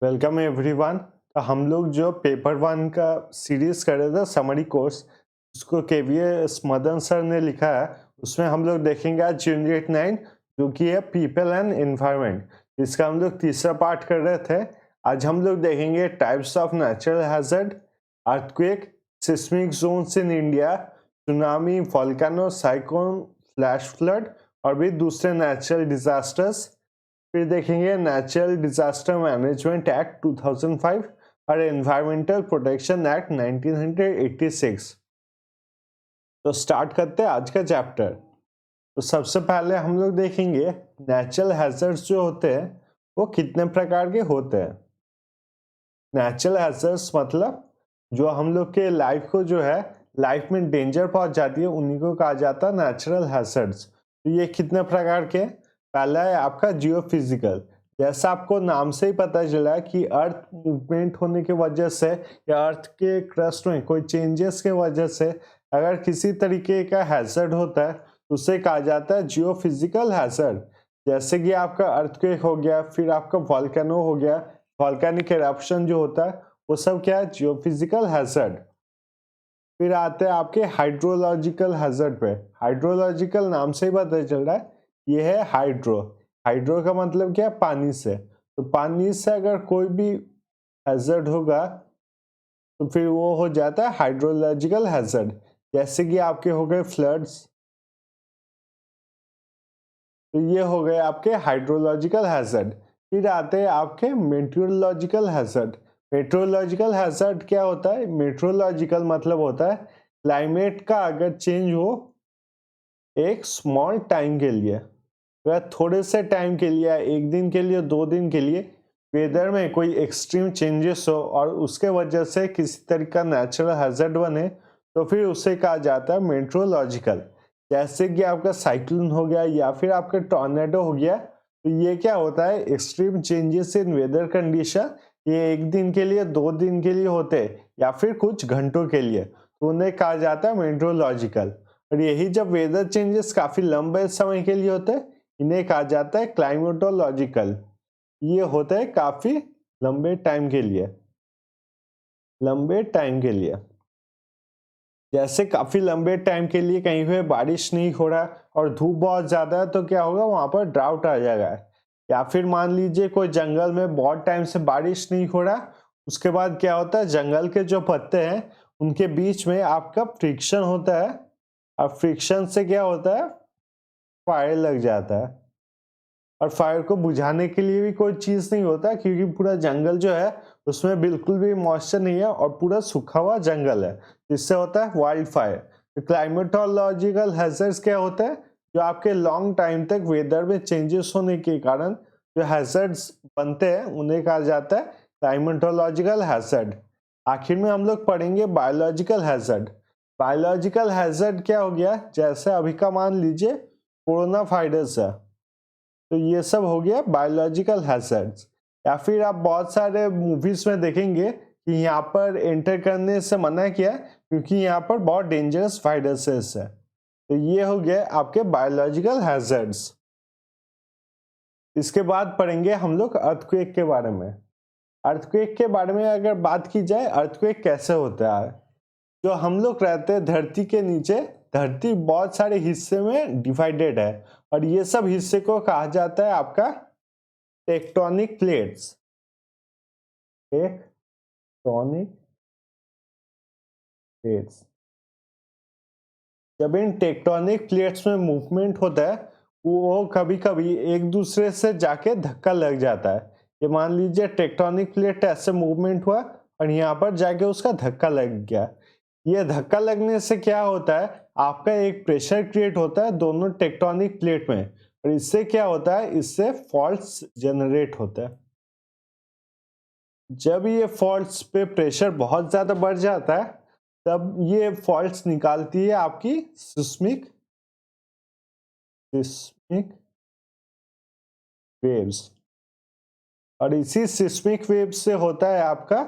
Welcome everyone. तो हम लोग जो पेपर वन का सीरीज कर रहे थे समरी कोर्स, उसको केवीएस मदन सर ने लिखा है। उसमें हम लोग देखेंगे आज यूनिट 9 जो कि है पीपल एंड एनवायरनमेंट। इसका हम लोग तीसरा पार्ट कर रहे थे। आज हम लोग देखेंगे types of natural hazard, earthquake, seismic zones in India, tsunami, volcano, cyclone, flash flood और भी दूसरे नेचुरल डिजास्टर्स। फिर देखेंगे नेचुरल डिजास्टर मैनेजमेंट एक्ट 2005 और एनवायरमेंटल प्रोटेक्शन एक्ट 1986। तो स्टार्ट करते हैं आज का चैप्टर। तो सबसे पहले हम लोग देखेंगे नेचुरल हैजर्ड्स जो होते हैं वो कितने प्रकार के होते हैं। नेचुरल हैजर्ड्स मतलब जो हम लोग के लाइफ को जो है लाइफ में डेंजर पहुंच जाती है, उन्हीं को कहा जाता है नेचुरल हैजर्ड्स। तो ये कितने प्रकार के? पहला है आपका जियोफिजिकल। जैसा आपको नाम से ही पता चला कि अर्थ मूवमेंट होने की वजह से या अर्थ के क्रस्ट में कोई चेंजेस के वजह से अगर किसी तरीके का हैजर्ड होता है तो उसे कहा जाता है जियोफिजिकल हैजर्ड। जैसे कि आपका अर्थक्वेक हो गया, फिर आपका वोल्केनो हो गया, वॉल्केनिक एरप्शन जो होता है वो सब क्या है? Geophysical hazard. फिर आते हैं आपके हाइड्रोलॉजिकल हैजर्ड पे। हाइड्रोलॉजिकल नाम से ही पता चल रहा है ये है हाइड्रो। हाइड्रो का मतलब क्या है? पानी से। तो पानी से अगर कोई भी हैजर्ड होगा तो फिर वो हो जाता है हाइड्रोलॉजिकल हैजर्ड। जैसे कि आपके हो गए फ्लड्स, तो ये हो गए आपके हाइड्रोलॉजिकल हैजर्ड। फिर आते हैं आपके मेट्रोलॉजिकल हैजर्ड। मेट्रोलॉजिकल हैजर्ड क्या होता है? मेट्रोलॉजिकल मतलब होता है क्लाइमेट का अगर चेंज हो एक स्मॉल टाइम के लिए, वह थोड़े से टाइम के लिए, एक दिन के लिए, 2 दिन के लिए वेदर में कोई एक्सट्रीम चेंजेस हो और उसके वजह से किसी तरह का नेचुरल हैजर्ड बने तो फिर उसे कहा जाता है मेट्रोलॉजिकल। जैसे कि आपका साइक्लोन हो गया या फिर आपका टॉर्नेडो हो गया, तो ये क्या होता है? Extreme changes in weather condition. ये एक दिन के लिए, 2 दिन के लिए होते हैं या फिर कुछ घंटों के लिए, तो उन्हें कहा जाता है मेट्रोलॉजिकल। और यही जब वेदर चेंजेस काफी लंबे समय के लिए होते हैं, इन्हें कहा जाता है क्लाइमेटोलॉजिकल। ये होता है काफी लंबे टाइम के लिए, लंबे टाइम के लिए। जैसे काफी लंबे टाइम के लिए कहीं पे बारिश नहीं हो रहा और धूप बहुत ज्यादा है तो क्या होगा? वहां पर ड्राउट आ जाएगा। या फिर मान लीजिए कोई जंगल में बहुत टाइम से बारिश नहीं हो रहा, उसके बाद क्या होता है? जंगल के जो पत्ते हैं उनके बीच में आपका फ्रिक्शन होता है और फ्रिक्शन से क्या होता है? फायर लग जाता है। और फायर को बुझाने के लिए भी कोई चीज नहीं होता क्योंकि पूरा जंगल जो है उसमें बिल्कुल भी मॉइस्चर नहीं है और पूरा सूखा हुआ जंगल है, जिससे होता है वाइल्ड फायर। तो क्लाइमेटोलॉजिकल हैजर्ड्स क्या होते हैं? जो आपके लॉन्ग टाइम तक वेदर में चेंजेस होने के कारण जो हैजर्ड्स बनते हैं उन्हें कहा जाता है क्लाइमेटोलॉजिकल हैजर्ड। आखिर में हम लोग पढ़ेंगे बायोलॉजिकल हैजर्ड। बायोलॉजिकल हैजर्ड क्या हो गया? जैसे अभी का मान लीजिए कोरोना वायरस है, तो ये सब हो गया बायोलॉजिकल हैजर्ड्स। या फिर आप बहुत सारे मूवीज में देखेंगे कि यहाँ पर एंटर करने से मना किया क्योंकि यहाँ पर बहुत डेंजरस वायरसेस है। तो ये हो गया आपके बायोलॉजिकल हैजर्ड्स। इसके बाद पढ़ेंगे हम लोग अर्थक्वेक के बारे में। अर्थक्वेक के बारे में अगर बात की जाए, अर्थक्वेक कैसे होता है? जो हम लोग रहते हैं धरती के नीचे, धरती बहुत सारे हिस्से में डिवाइडेड है और ये सब हिस्से को कहा जाता है आपका टेक्टोनिक प्लेट्स। Tectonic plates. जब इन टेक्टोनिक प्लेट्स में मूवमेंट होता है वो कभी कभी एक दूसरे से जाके धक्का लग जाता है। ये मान लीजिए टेक्टोनिक प्लेट ऐसे मूवमेंट हुआ और यहाँ पर जाके उसका धक्का लग गया। ये धक्का लगने से क्या होता है? आपका एक प्रेशर क्रिएट होता है दोनों टेक्टोनिक प्लेट में और इससे क्या होता है? इससे फॉल्ट्स जनरेट होता है। जब ये फॉल्ट्स पे प्रेशर बहुत ज्यादा बढ़ जाता है तब ये फॉल्ट्स निकालती है आपकी सिस्मिक सिस्मिक वेव्स और इसी सिस्मिक वेव से होता है आपका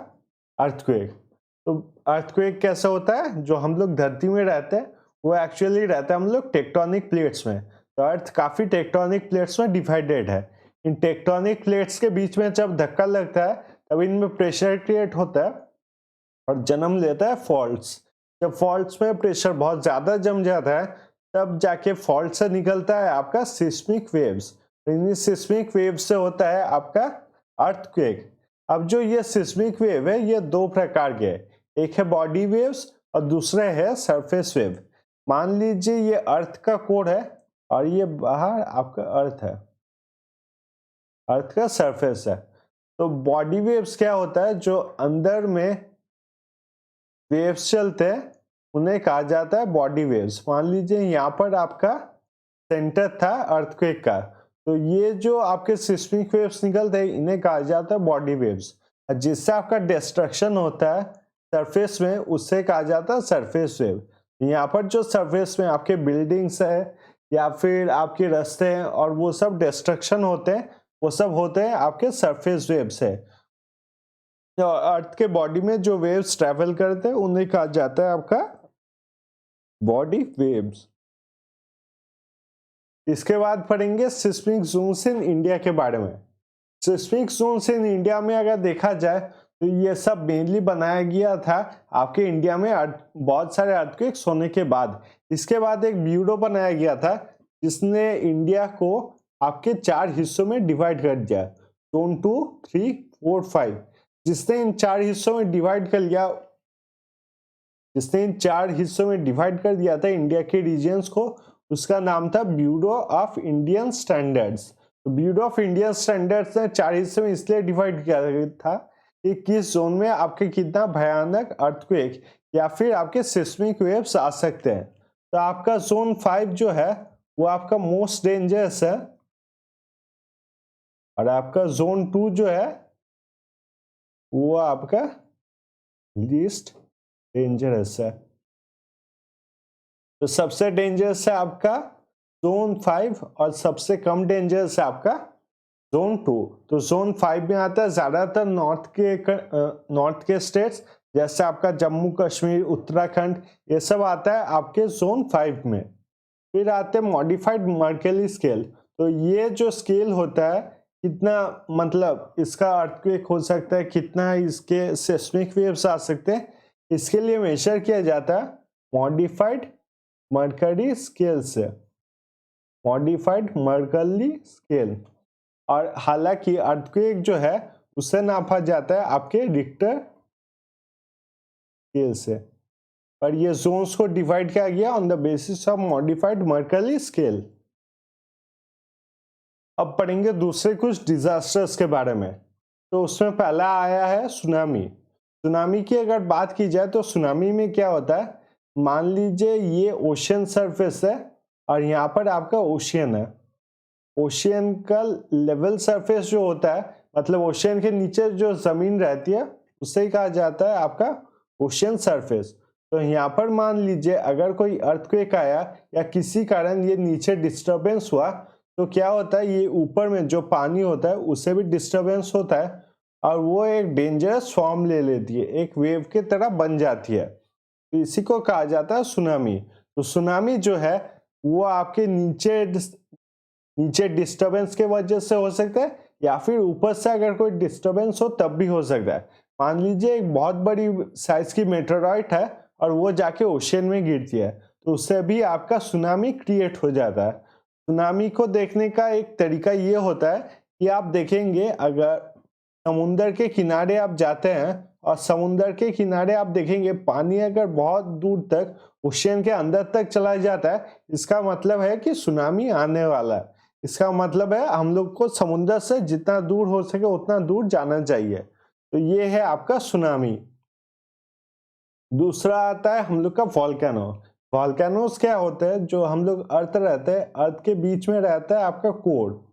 अर्थक्वेक। तो अर्थक्वेक कैसे होता है? जो हम लोग धरती में रहते हैं वो एक्चुअली रहता है हम लोग टेक्टोनिक प्लेट्स में। तो अर्थ काफी टेक्टोनिक प्लेट्स में डिवाइडेड है। इन टेक्टोनिक प्लेट्स के बीच में जब धक्का लगता है तब इनमें प्रेशर क्रिएट होता है और जन्म लेता है फॉल्ट्स। जब फॉल्ट्स में प्रेशर बहुत ज्यादा जम जाता है तब जाके फॉल्ट से निकलता है आपका सिस्मिक वेव्स। इन सिस्मिक वेव से होता है आपका अर्थक्वेक। अब जो ये सिस्मिक वेव है ये दो प्रकार के हैं, एक है बॉडी वेव्स और दूसरा है सरफेस वेव। मान लीजिए ये अर्थ का कोर है और ये बाहर आपका अर्थ है, अर्थ का सरफेस है। तो बॉडी वेव्स क्या होता है, जो अंदर में वेव्स चलते हैं उन्हें कहा जाता है बॉडी वेव्स। मान लीजिए यहाँ पर आपका सेंटर था अर्थक्वेक का, तो ये जो आपके सिस्मिक वेव्स निकलते हैं इन्हें कहा जाता है बॉडी वेव्स। जिससे आपका डिस्ट्रक्शन होता है सरफेस में उससे कहा जाता है सरफेस वेव। यहाँ पर जो सरफेस में आपके बिल्डिंग्स है या फिर आपके रास्ते हैं और वो सब डिस्ट्रक्शन होते हैं, वो सब होते हैं आपके सरफेस वेव्स है। तो अर्थ के बॉडी में जो वेव्स ट्रेवल करते हैं उन्हें कहा जाता है आपका बॉडी वेव्स। इसके बाद पढ़ेंगे सिस्मिक जोन्स इन इंडिया के बारे में। सिस्मिक जोन्स इन इंडिया में अगर देखा जाए तो ये सब मेनली बनाया गया था आपके इंडिया में बहुत सारे अर्थक्वेक्स होने के बाद। इसके बाद एक ब्यूरो बनाया गया था जिसने इंडिया को आपके 4 हिस्सों में डिवाइड कर दिया, जोन 2, 3, 4, 5। जिसने इन 4 हिस्सों में डिवाइड कर लिया, जिसने इन 4 हिस्सों में डिवाइड कर दिया था इंडिया के रीजन्स को, उसका नाम था ब्यूरो ऑफ इंडियन स्टैंडर्ड्स। तो ब्यूरो ऑफ इंडियन स्टैंडर्ड्स ने 4 हिस्से में इसलिए डिवाइड किया था कि किस जोन में आपके कितना भयानक अर्थक्वेक या फिर आपके सिस्मिक वेव्स आ सकते हैं। तो आपका जोन 5 जो है वो आपका मोस्ट डेंजरस है और आपका जोन 2 जो है वो आपका लीस्ट डेंजरस है। तो सबसे डेंजरस है आपका जोन 5 और सबसे कम डेंजरस है आपका जोन 2। तो जोन 5 में आता है ज्यादातर नॉर्थ के स्टेट्स, जैसे आपका जम्मू कश्मीर, उत्तराखंड, ये सब आता है आपके जोन 5 में। फिर आते हैं मॉडिफाइड मर्केली स्केल। तो ये जो स्केल होता है कितना मतलब इसका अर्थक्वेक हो सकता है, कितना इसके सिस्मिक वेव्स आ सकते हैं, इसके लिए मेजर किया जाता है मॉडिफाइड मर्करी स्केल से, मॉडिफाइड मर्कली स्केल। और हालांकि अर्थक्वेक जो है उसे नापा जाता है आपके रिक्टर स्केल से, पर ये जोन्स को डिवाइड किया गया on the basis of modified Mercalli scale. अब पढ़ेंगे दूसरे कुछ डिजास्टर्स के बारे में। तो उसमें पहला आया है सुनामी। सुनामी की अगर बात की जाए तो सुनामी में क्या होता है, मान लीजिए ये ओशियन सरफेस है और यहाँ पर आपका ओशियन है। ओशियन का लेवल सरफेस जो होता है, मतलब ओशियन के नीचे जो जमीन रहती है उसे कहा जाता है आपका ओशियन सरफेस। तो यहाँ पर मान लीजिए अगर कोई अर्थक्वेक आया या किसी कारण ये नीचे डिस्टरबेंस हुआ तो क्या होता है, ये ऊपर में जो पानी होता है उससे भी डिस्टरबेंस होता है और वो एक डेंजरस फॉर्म ले लेती है, एक वेव के तरह बन जाती है। तो इसी को कहा जाता है सुनामी। तो सुनामी जो है वो आपके नीचे डिस्टरबेंस के वजह से हो सकता है या फिर ऊपर से अगर कोई डिस्टरबेंस हो तब भी हो सकता है। मान लीजिए एक बहुत बड़ी साइज की मेटेरॉइट है और वो जाके ओशियन में गिरती है तो उससे भी आपका सुनामी क्रिएट हो जाता है। सुनामी को देखने का एक तरीका ये होता है कि आप देखेंगे अगर समुंदर के किनारे आप जाते हैं और समुंदर के किनारे आप देखेंगे पानी अगर बहुत दूर तक ओशियन के अंदर तक चला जाता है, इसका मतलब है कि सुनामी आने वाला है। इसका मतलब है हम लोग को समुंदर से जितना दूर हो सके उतना दूर जाना चाहिए। तो ये है आपका सुनामी। दूसरा आता है हम लोग का वॉल्केनो। वॉल्केनोस क्या होते हैं, जो हम लोग अर्थ रहते हैं, अर्थ के बीच में रहता है आपका कोर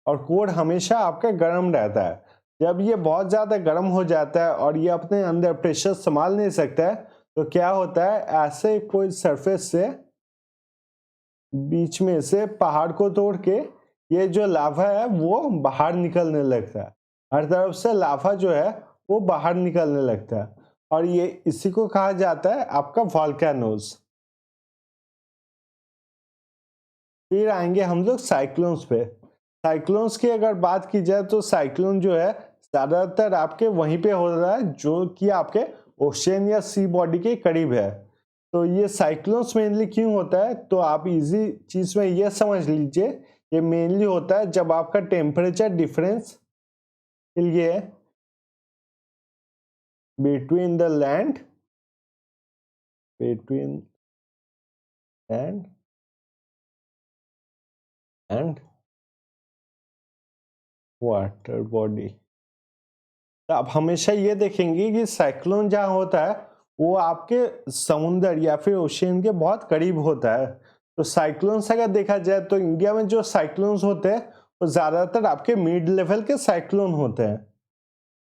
और कोर हमेशा आपका गर्म रहता है। जब ये बहुत ज्यादा गर्म हो जाता है और ये अपने अंदर प्रेशर संभाल नहीं सकता है तो क्या होता है, ऐसे कोई सरफेस से बीच में से पहाड़ को तोड़ के ये जो लावा है वो बाहर निकलने लगता है। हर तरफ से लावा जो है वो बाहर निकलने लगता है और ये इसी को कहा जाता है आपका वॉल्केनोस। फिर आएंगे हम लोग साइक्लोन्स पे। साइक्लोन्स की अगर बात की जाए तो साइक्लोन जो है ज्यादातर आपके वहीं पे हो रहा है जो कि आपके ओशियन या सी बॉडी के करीब है। तो ये साइक्लोन्स मेनली क्यों होता है, तो आप इजी चीज में ये समझ लीजिए, ये मेनली होता है जब आपका टेम्परेचर डिफरेंस ये between the land and water body. तो आप हमेशा ये देखेंगे कि साइक्लोन जहाँ होता है वो आपके समुंदर या फिर ओशियन के बहुत करीब होता है। तो साइक्लोन्स अगर देखा जाए तो इंडिया में जो साइक्लोन्स होते हैं वो ज्यादातर आपके मिड लेवल के साइक्लोन होते हैं।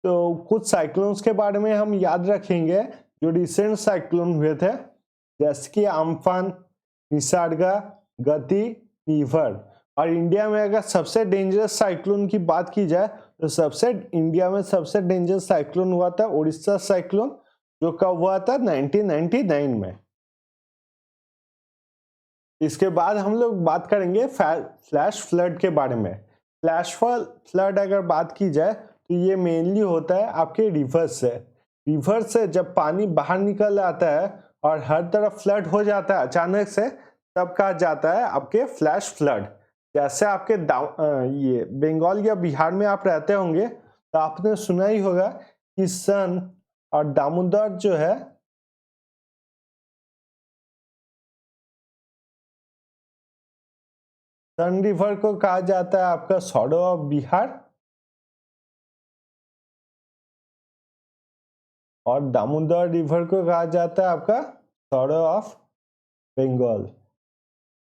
तो कुछ साइक्लोन्स के बारे में हम याद रखेंगे जो रिसेंट साइक्लोन हुए थे, जैसे कि अम्फान, निसर्गा, गति, नीवर। और इंडिया में अगर सबसे डेंजरस साइक्लोन की बात की जाए तो इंडिया में सबसे डेंजरस साइक्लोन हुआ था उड़ीसा साइक्लोन, जो कब हुआ था 1999 में। इसके बाद हम लोग बात करेंगे फ्लैश फ्लड के बारे में। फ्लैश फ्लड अगर बात की जाए तो ये मेनली होता है आपके रिवर से जब पानी बाहर निकल आता है और हर तरफ फ्लड हो जाता है अचानक से, तब कहा जाता है आपके फ्लैश फ्लड। जैसे आपके ये बंगाल या बिहार में आप रहते होंगे तो आपने सुना ही होगा कि सन और दामोदर जो है सन रिवर को कहा जाता है आपका सॉडो ऑफ बिहार और दामोदर रिवर को कहा जाता है आपका सॉडो ऑफ बंगाल।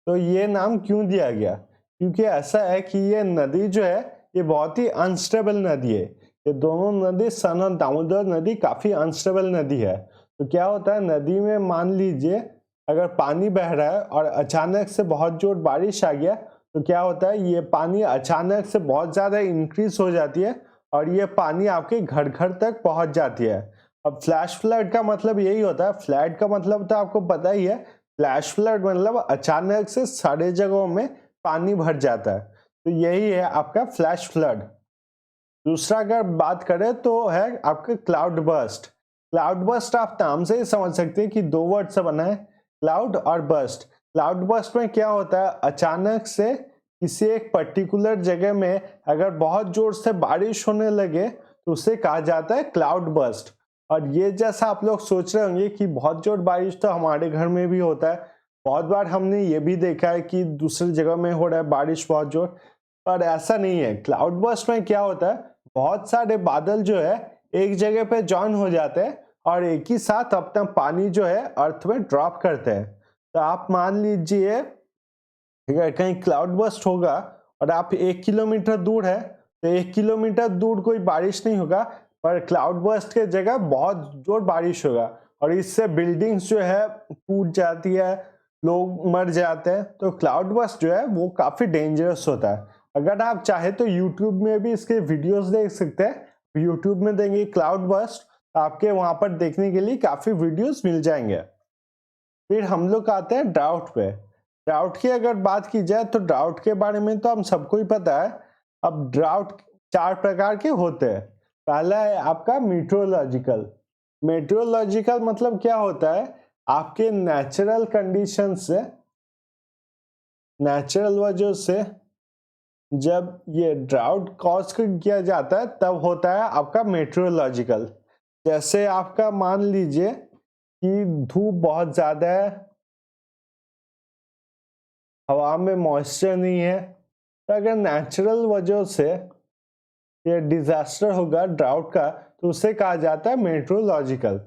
तो ये नाम क्यों दिया गया, क्योंकि ऐसा है कि ये नदी जो है ये बहुत ही अनस्टेबल नदी है। ये दोनों नदी सन और दामोदर नदी काफी अनस्टेबल नदी है। तो क्या होता है नदी में मान लीजिए अगर पानी बह रहा है और अचानक से बहुत जोर बारिश आ गया तो क्या होता है ये पानी अचानक से बहुत ज्यादा इंक्रीज हो जाती है और ये पानी आपके घर घर तक पहुंच जाती है। अब फ्लैश फ्लड का मतलब यही होता है, फ्लड का मतलब तो आपको पता ही है, फ्लैश फ्लड मतलब अचानक से सारे जगहों में पानी भर जाता है। तो यही है आपका फ्लैश फ्लड। दूसरा अगर बात करें तो है आपके क्लाउड बर्स्ट। क्लाउड बर्स्ट आप नाम से ही समझ सकते हैं कि दो वर्ड से बना है, क्लाउड और बर्स्ट। क्लाउड बर्स्ट में क्या होता है अचानक से किसी एक पर्टिकुलर जगह में अगर बहुत जोर से बारिश होने लगे तो उसे कहा जाता है क्लाउड बर्स्ट। और ये जैसा आप लोग सोच रहे होंगे कि बहुत जोर बारिश तो हमारे घर में भी होता है, बहुत बार हमने ये भी देखा है कि दूसरी जगह में हो रहा है बारिश बहुत जोर, पर ऐसा नहीं है। क्लाउड बर्स्ट में क्या होता है बहुत सारे बादल जो है एक जगह पे जॉइन हो जाते हैं और एक ही साथ अपना पानी जो है अर्थ में ड्रॉप करते हैं। तो आप मान लीजिए अगर कहीं क्लाउड बर्स्ट होगा और आप 1 किलोमीटर दूर है तो 1 किलोमीटर दूर कोई बारिश नहीं होगा, पर क्लाउड बर्स्ट के जगह बहुत जोर बारिश होगा और इससे बिल्डिंग्स जो है टूट जाती है, लोग मर जाते हैं। तो क्लाउड बर्स्ट जो है वो काफी डेंजरस होता है। अगर आप चाहे तो यूट्यूब में भी इसके वीडियोस देख सकते हैं। यूट्यूब में देंगे क्लाउड बर्स्ट, आपके वहां पर देखने के लिए काफी वीडियोस मिल जाएंगे। फिर हम लोग आते हैं ड्राउट पे। ड्राउट की अगर बात की जाए तो ड्राउट के बारे में तो हम सबको ही पता है। अब ड्राउट 4 प्रकार के होते हैं। पहला है आपका मीटरोलॉजिकल। मेट्रोलॉजिकल मतलब क्या होता है आपके नेचुरल कंडीशन से, नेचुरल वजह से जब ये ड्राउट कॉज किया जाता है तब होता है आपका मेट्रोलॉजिकल। जैसे आपका मान लीजिए कि धूप बहुत ज्यादा है, हवा में मॉइस्चर नहीं है, तो अगर नेचुरल वजह से ये डिजास्टर होगा ड्राउट का तो उसे कहा जाता है मेट्रोलॉजिकल।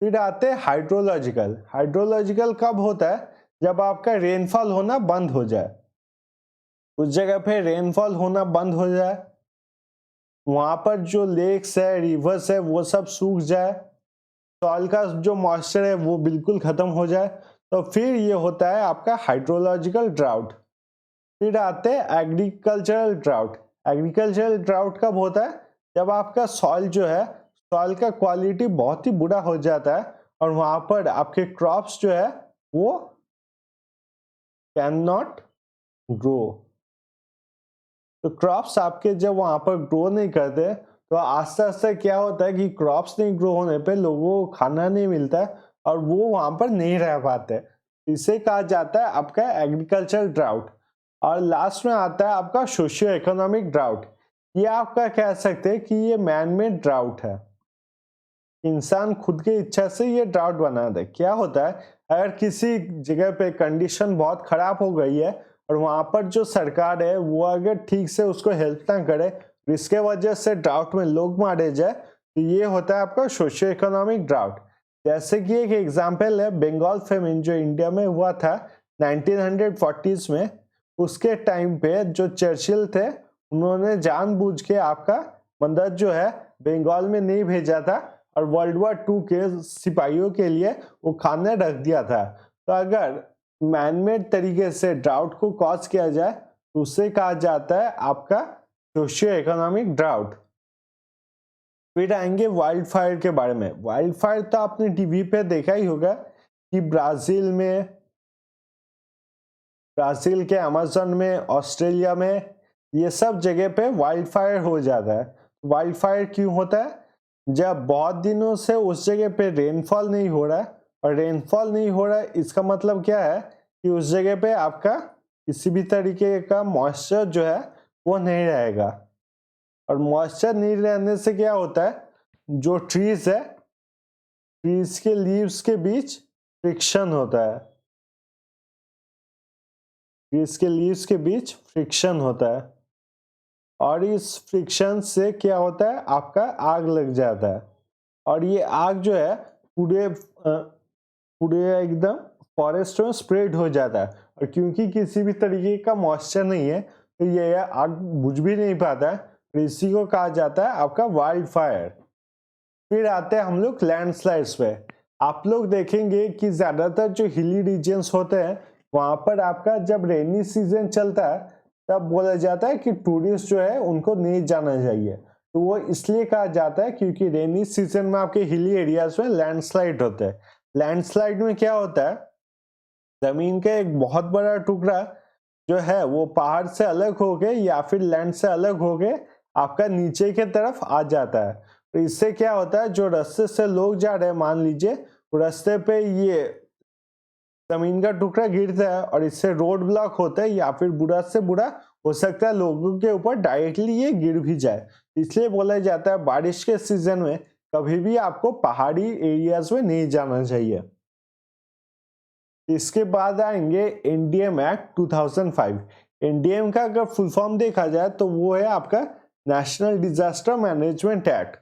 फिर आते हैं हाइड्रोलॉजिकल। हाइड्रोलॉजिकल कब होता है जब आपका रेनफॉल होना बंद हो जाए, उस जगह पे रेनफॉल होना बंद हो जाए, वहां पर जो लेक्स है रिवर्स है वो सब सूख जाए, सॉइल का जो मॉइस्चर है वो बिल्कुल खत्म हो जाए, तो फिर ये होता है आपका हाइड्रोलॉजिकल ड्राउट। फिर आते हैं एग्रीकल्चरल ड्राउट। एग्रीकल्चरल ड्राउट कब होता है जब आपका सॉइल जो है सॉइल का क्वालिटी बहुत ही बुरा हो जाता है और वहां पर आपके क्रॉप्स जो है वो कैन नॉट ग्रो। तो क्रॉप्स आपके जब वहां पर ग्रो नहीं करते तो आस्ते आस्ते क्या होता है कि क्रॉप्स नहीं ग्रो होने पे लोगों को खाना नहीं मिलता है और वो वहां पर नहीं रह पाते। इसे कहा जाता है आपका एग्रीकल्चर ड्राउट। और लास्ट में आता है आपका सोशियो इकोनॉमिक ड्राउट। ये आपका कह सकते हैं कि ये मैन मेड ड्राउट है, इंसान खुद की इच्छा से ये ड्राउट बना दे। क्या होता है, अगर किसी जगह पे कंडीशन बहुत खराब हो गई है और वहां पर जो सरकार है वो अगर ठीक से उसको हेल्प ना करे, इसके वजह से ड्राउट में लोग मारे जाए, तो ये होता है आपका सोशियो इकोनॉमिक ड्राउट। जैसे कि एक एग्जांपल है बंगाल फेमिन, जो इंडिया में हुआ था 1940s में। उसके टाइम पे जो चर्चिल थे, उन्होंने जानबूझ के आपका मदद जो है बंगाल में नहीं भेजा था और वर्ल्ड वॉर 2 के सिपाहियों के लिए वो खाना रख दिया था। तो अगर मैनमेड तरीके से ड्राउट को कॉज किया जाए तो उसे कहा जाता है आपका सोशियो इकोनॉमिक ड्राउट। फिर आएंगे वाइल्ड फायर के बारे में। वाइल्ड फायर तो आपने टीवी पे देखा ही होगा कि ब्राजील के अमेज़न में, ऑस्ट्रेलिया में, ये सब जगह पे वाइल्ड फायर हो जाता है। वाइल्ड फायर क्यों होता है? जब बहुत दिनों से उस जगह पे रेनफॉल नहीं हो रहा है, और रेनफॉल नहीं हो रहा है इसका मतलब क्या है कि उस जगह पे आपका किसी भी तरीके का मॉइस्चर जो है वो नहीं रहेगा। और मॉइस्चर नहीं रहने से क्या होता है, जो ट्रीज है, ट्रीज के लीव्स के बीच फ्रिक्शन होता है, ट्रीज के लीव्स के बीच फ्रिक्शन होता है, और इस फ्रिक्शन से क्या होता है, आपका आग लग जाता है। और ये आग जो है पूरे पूरे एकदम फॉरेस्ट में स्प्रेड हो जाता है। और क्योंकि किसी भी तरीके का मॉइस्चर नहीं है तो ये आग बुझ भी नहीं पाता है, तो इसी को कहा जाता है आपका वाइल्ड फायर। फिर आते हैं हम लोग लैंडस्लाइड्स पे। आप लोग देखेंगे कि ज्यादातर जो हिली रीजन्स होते हैं वहां पर आपका जब रेनी सीजन चलता है तब बोला जाता है कि टूरिस्ट जो है उनको नहीं जाना चाहिए। तो वो इसलिए कहा जाता है क्योंकि रेनी सीजन में आपके हिली एरियाज में लैंडस्लाइड होते हैं। लैंडस्लाइड में क्या होता है, जमीन का एक बहुत बड़ा टुकड़ा जो है वो पहाड़ से अलग हो गए या फिर लैंड से अलग हो गए आपका नीचे की तरफ आ जाता है। तो इससे क्या होता है, जो रास्ते से लोग जा रहे हैं, मान लीजिए रास्ते पे ये जमीन का टुकड़ा गिरता है और इससे रोड ब्लॉक होता है, या फिर बुरा से बुरा हो सकता है लोगों के ऊपर डायरेक्टली ये गिर भी जाए। इसलिए बोला जाता है बारिश के सीजन में कभी भी आपको पहाड़ी एरियाज में नहीं जाना चाहिए। इसके बाद आएंगे एनडीएम एक्ट 2005। एनडीएम का अगर फुल फॉर्म देखा जाए तो वो है आपका national disaster management act.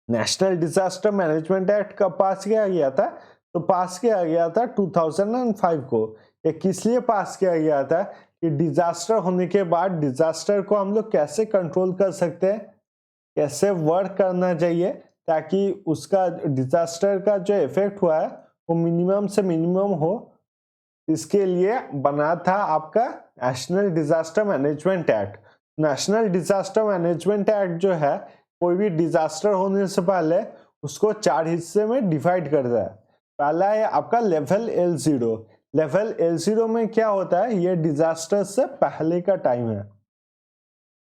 National disaster management act कब पास किया गया था? तो पास किया गया था 2005 को। ये किस लिए पास किया गया था कि डिजास्टर होने के बाद डिजास्टर को हम लोग कैसे कंट्रोल कर सकते हैं, कैसे वर्क करना चाहिए ताकि उसका डिजास्टर का जो इफेक्ट हुआ है वो मिनिमम से मिनिमम हो। इसके लिए बना था आपका national disaster management act. National disaster management act जो है कोई भी डिजास्टर होने से पहले उसको 4 हिस्से में डिवाइड करता है। पहला है आपका लेवल L0। लेवल L0 में क्या होता है, ये डिजास्टर से पहले का टाइम है,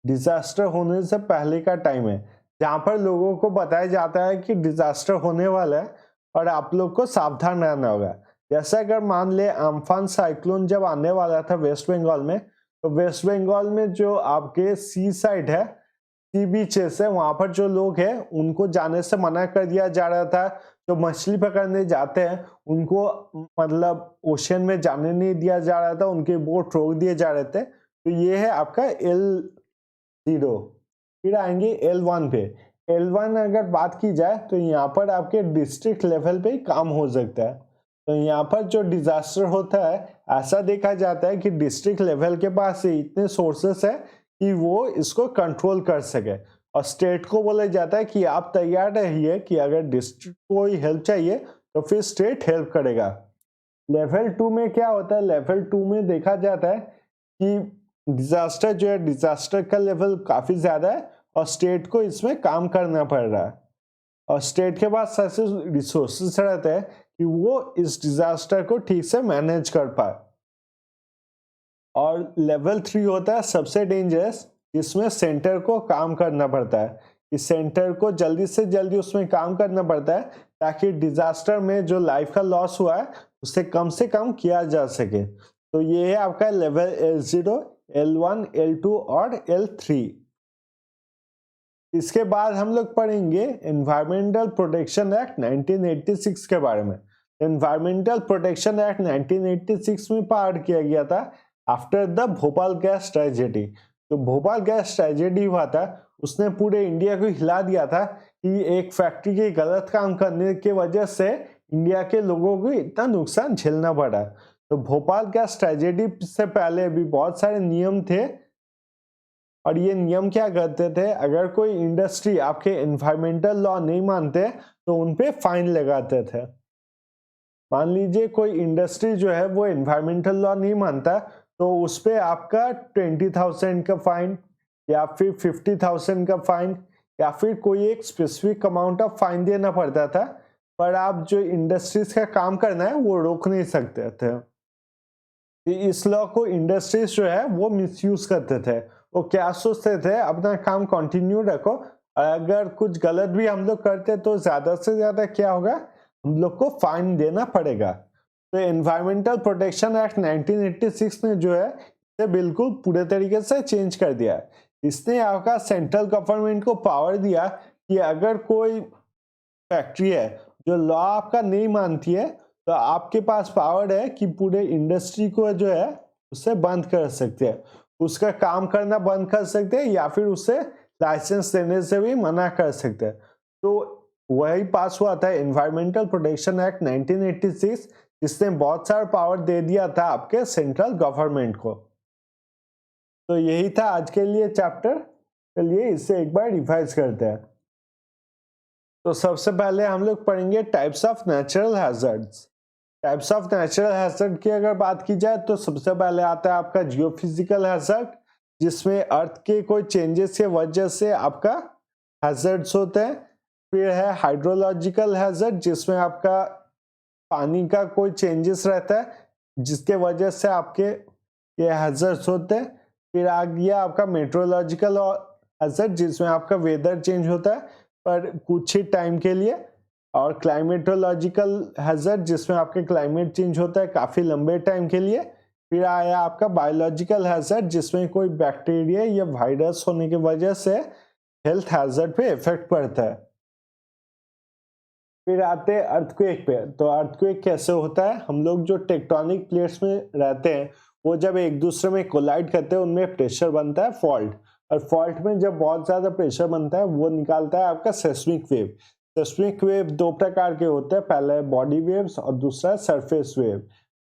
डिजास्टर होने से पहले का टाइम है, जहां पर लोगों को बताया जाता है कि डिजास्टर होने वाला है और आप लोग को सावधान रहना होगा। जैसे अगर मान ले अम्फान साइक्लोन जब आने वाला था वेस्ट बंगाल में, तो वेस्ट बंगाल में जो आपके सी साइड है, सी बीचेस है, वहां पर जो लोग हैं उनको जाने से मना कर दिया जा रहा था। जो मछली पकड़ने जाते हैं उनको मतलब ओशन में जाने नहीं दिया जा रहा था, उनके बोट रोक दिए जा रहे थे। तो ये है आपका L0। फिर आएंगे L1 पे। L1 अगर बात की जाए तो यहाँ पर आपके डिस्ट्रिक्ट लेवल पे ही काम हो सकता है। तो यहाँ पर जो डिजास्टर होता है ऐसा देखा जाता है कि डिस्ट्रिक्ट लेवल के पास ही इतने सोर्सेस है कि वो इसको कंट्रोल कर सके, और स्टेट को बोला जाता है कि आप तैयार रहिए कि अगर डिस्ट्रिक्ट को हेल्प चाहिए तो फिर स्टेट हेल्प करेगा। लेवल 2 में क्या होता है, लेवल 2 में देखा जाता है कि डिजास्टर जो है, डिजास्टर का लेवल काफी ज्यादा है और स्टेट को इसमें काम करना पड़ रहा है, और स्टेट के पास ऐसे रिसोर्सेस रहते हैं कि वो इस डिजास्टर को ठीक से मैनेज कर पाए। और लेवल 3 होता है सबसे डेंजरस, जिसमें सेंटर को काम करना पड़ता है। इस सेंटर को जल्दी से जल्दी उसमें काम करना पड़ता है ताकि डिजास्टर में जो लाइफ का लॉस हुआ है उसे कम से कम किया जा सके। तो ये है आपका लेवल L0, L1, L2 और L3। इसके बाद हम लोग पढ़ेंगे एनवायरमेंटल प्रोटेक्शन एक्ट 1986 के बारे में। एनवायरमेंटल प्रोटेक्शन एक्ट 1986 में पास किया गया था after the Bhopal gas tragedy. तो भोपाल गैस ट्रेजेडी हुआ था, उसने पूरे इंडिया को हिला दिया था कि एक फैक्ट्री के गलत काम करने की वजह से इंडिया के लोगों को इतना नुकसान झेलना पड़ा। तो भोपाल गैस ट्रेजेडी से पहले भी बहुत सारे नियम थे और ये नियम क्या करते थे, अगर कोई इंडस्ट्री आपके एनवायरमेंटल लॉ नहीं मानते तो उनपे फाइन लगाते थे। मान लीजिए कोई इंडस्ट्री जो है वो एनवायरमेंटल लॉ नहीं मानता तो उस पे आपका 20,000 का फाइन या फिर 50,000 का फाइन या फिर कोई एक स्पेसिफिक अमाउंट ऑफ फाइन देना पड़ता था, पर आप जो इंडस्ट्रीज का काम करना है वो रोक नहीं सकते थे। इस लॉ को इंडस्ट्रीज जो है वो मिसयूज करते थे। वो क्या सोचते थे, अपना काम कंटिन्यू रखो, अगर कुछ गलत भी हम लोग करते तो ज्यादा से ज्यादा क्या होगा, हम लोग को फाइन देना पड़ेगा। तो एनवायरमेंटल प्रोटेक्शन एक्ट 1986 ने जो है इसे बिल्कुल पूरे तरीके से चेंज कर दिया है। इसने आपका सेंट्रल गवर्नमेंट को पावर दिया कि अगर कोई फैक्ट्री है जो लॉ आपका नहीं मानती है तो आपके पास पावर है कि पूरे इंडस्ट्री को जो है उसे बंद कर सकते हैं, उसका काम करना बंद कर सकते हैं या फिर उसे लाइसेंस देने से भी मना कर सकते हैं। तो वही पास हुआ था एनवायरमेंटल प्रोटेक्शन एक्ट 1986, जिसने बहुत सारा पावर दे दिया था आपके सेंट्रल गवर्नमेंट को। तो यही था आज के लिए चैप्टर। चलिए इसे एक बार रिवाइज करते हैं। तो सबसे पहले हम लोग पढ़ेंगे types of natural hazards. Types of natural hazard की अगर बात की जाए तो सबसे पहले आता है आपका जियोफिजिकल हैजर्ड, जिसमें अर्थ के कोई चेंजेस के वजह से आपका हैजर्ड्स होते हैं। फिर है हाइड्रोलॉजिकल हैजर्ड, जिसमें आपका पानी का कोई चेंजेस रहता है जिसके वजह से आपके ये हैजर्ड्स होते हैं। फिर आ गया आपका मेट्रोलॉजिकल हैजर्ड, जिसमें आपका वेदर चेंज होता है पर कुछ ही टाइम के लिए। और क्लाइमेटोलॉजिकल हैजर्ड, जिसमें आपके क्लाइमेट चेंज होता है काफी लंबे टाइम के लिए। फिर आया आपका बायोलॉजिकल हैजर्ड, जिसमें कोई बैक्टीरिया या वायरस होने की वजह से हेल्थ हैजर्ड पे इफेक्ट पड़ता है। फिर आते हैं अर्थक्वेक पे। तो अर्थक्वेक कैसे होता है, हम लोग जो टेक्टोनिक प्लेट्स में रहते हैं वो जब एक दूसरे में कोलाइड करते हैं उनमें प्रेशर बनता है फॉल्ट, और फॉल्ट में जब बहुत ज्यादा प्रेशर बनता है वो निकालता है आपका सेस्मिक वेव। सेस्मिक वेव दो प्रकार के होते हैं, पहला बॉडी वेव्स और दूसरा सरफेस वेव।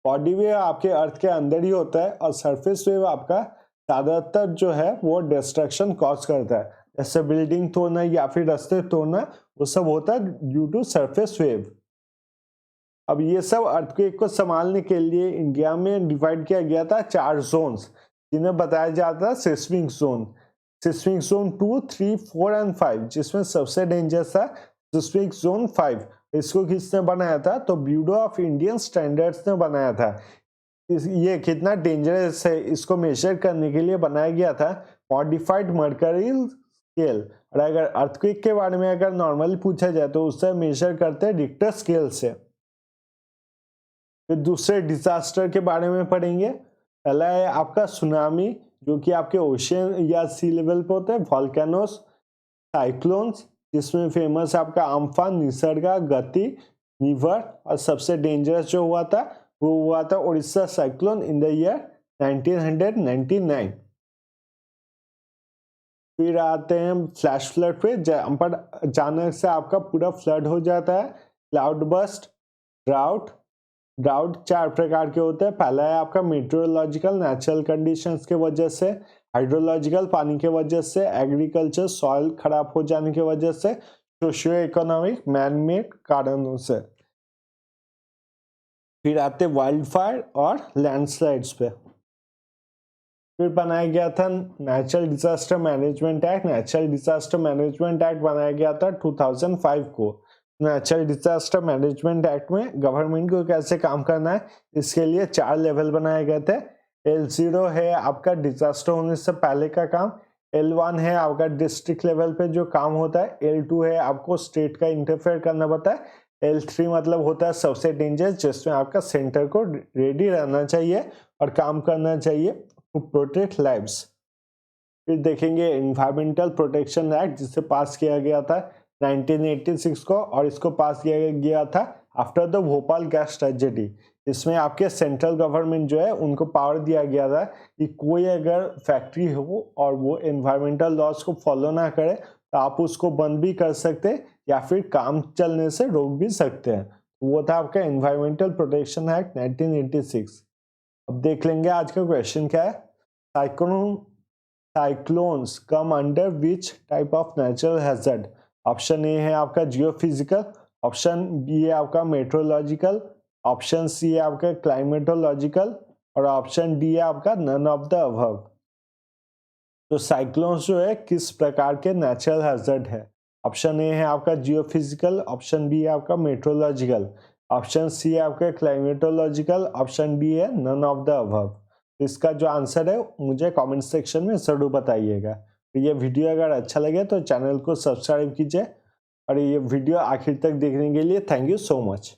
बॉडी वेव आपके अर्थ के अंदर ही होता है और सरफेस वेव आपका ज्यादातर जो है वो डिस्ट्रक्शन कॉज करता है, जैसे बिल्डिंग तोड़ना या फिर रास्ते तोड़ना, वो सब होता है ड्यू टू सरफेस वेव। अब ये सब अर्थक्वेक को संभालने के लिए इंडिया में डिवाइड किया गया था 4 जोन्स, जिन्हें बताया जाता है seismic zone. Seismic zone 2, 3, 4 and 5, जिसमें सबसे डेंजरस था सिस्मिक जोन 5। इसको किसने बनाया था, तो ब्यूरो ऑफ इंडियन स्टैंडर्ड्स ने बनाया था। ये कितना डेंजरस है इसको मेजर करने के लिए बनाया गया था मॉडिफाइड मर्करी स्केल। और अगर अर्थक्वेक के बारे में अगर नॉर्मली पूछा जाए तो उससे मेजर करते हैं रिक्टर स्केल से। फिर दूसरे डिजास्टर के बारे में पढ़ेंगे। पहला है आपका सुनामी, जो कि आपके ओशियन या सी लेवल पे होता है। वॉल्केनोस, साइक्लोन्स, जिसमें फेमस आपका अम्फान, निसर्गा, गति, निवर, और सबसे डेंजरस जो हुआ था वो हुआ था Orissa cyclone in the year 1999। फिर आते हैं फ्लैश फ्लड पे, जहां पर अचानक से आपका पूरा फ्लड हो जाता है। Cloud burst, drought. ड्राउट 4 प्रकार के होते हैं। पहला है आपका मेट्रोलॉजिकल, नेचुरल कंडीशंस के वजह से। हाइड्रोलॉजिकल, पानी के वजह से। एग्रीकल्चर, सॉइल खराब हो जाने की वजह से। सोशियो इकोनॉमिक, मैन मेड कारणों से। फिर आते वाइल्ड फायर और लैंडस्लाइड्स पे। फिर बनाया गया था natural disaster management act. Natural disaster management act बनाया गया था 2005 को। नेचुरल डिजास्टर मैनेजमेंट एक्ट में गवर्नमेंट को कैसे काम करना है इसके लिए 4 लेवल बनाए गए थे। L0 है आपका डिजास्टर होने से पहले का काम। L1 है आपका डिस्ट्रिक्ट लेवल पे जो काम होता है, L2 है आपको स्टेट का इंटरफेयर करना पड़ता है, L3 मतलब होता है सबसे डेंजरस, जिसमें आपका सेंटर को रेडी रहना चाहिए और काम करना चाहिए टू प्रोटेक्ट लाइव्स। फिर देखेंगे इन्वायरमेंटल प्रोटेक्शन एक्ट, जिसे पास किया गया था 1986 को, और इसको पास किया गया था after the Bhopal gas tragedy. इसमें आपके सेंट्रल गवर्नमेंट जो है उनको पावर दिया गया था कि कोई अगर फैक्ट्री हो और वो एनवायरमेंटल लॉज को फॉलो ना करे तो आप उसको बंद भी कर सकते हैं या फिर काम चलने से रोक भी सकते हैं। वो था आपका एनवायरमेंटल प्रोटेक्शन एक्ट 1986। अब देख लेंगे आज का क्वेश्चन क्या है। Cyclones come under which type of natural hazard? Option A है आपका जियोफिजिकल, ऑप्शन बी है आपका मेट्रोलॉजिकल, ऑप्शन सी है आपका क्लाइमेटोलॉजिकल और ऑप्शन डी है आपका नन ऑफ द अबव। तो साइक्लोन्स जो है किस प्रकार के नेचुरल हैजर्ड है? ऑप्शन ए है आपका जियोफिजिकल, ऑप्शन बी है आपका मेट्रोलॉजिकल, ऑप्शन सी है आपका क्लाइमेटोलॉजिकल, ऑप्शन डी है नन ऑफ द अबव। इसका जो आंसर है मुझे कमेंट सेक्शन में जरूर बताइएगा। तो ये वीडियो अगर अच्छा लगे तो चैनल को सब्सक्राइब कीजिए और ये वीडियो आखिर तक देखने के लिए थैंक यू सो मच।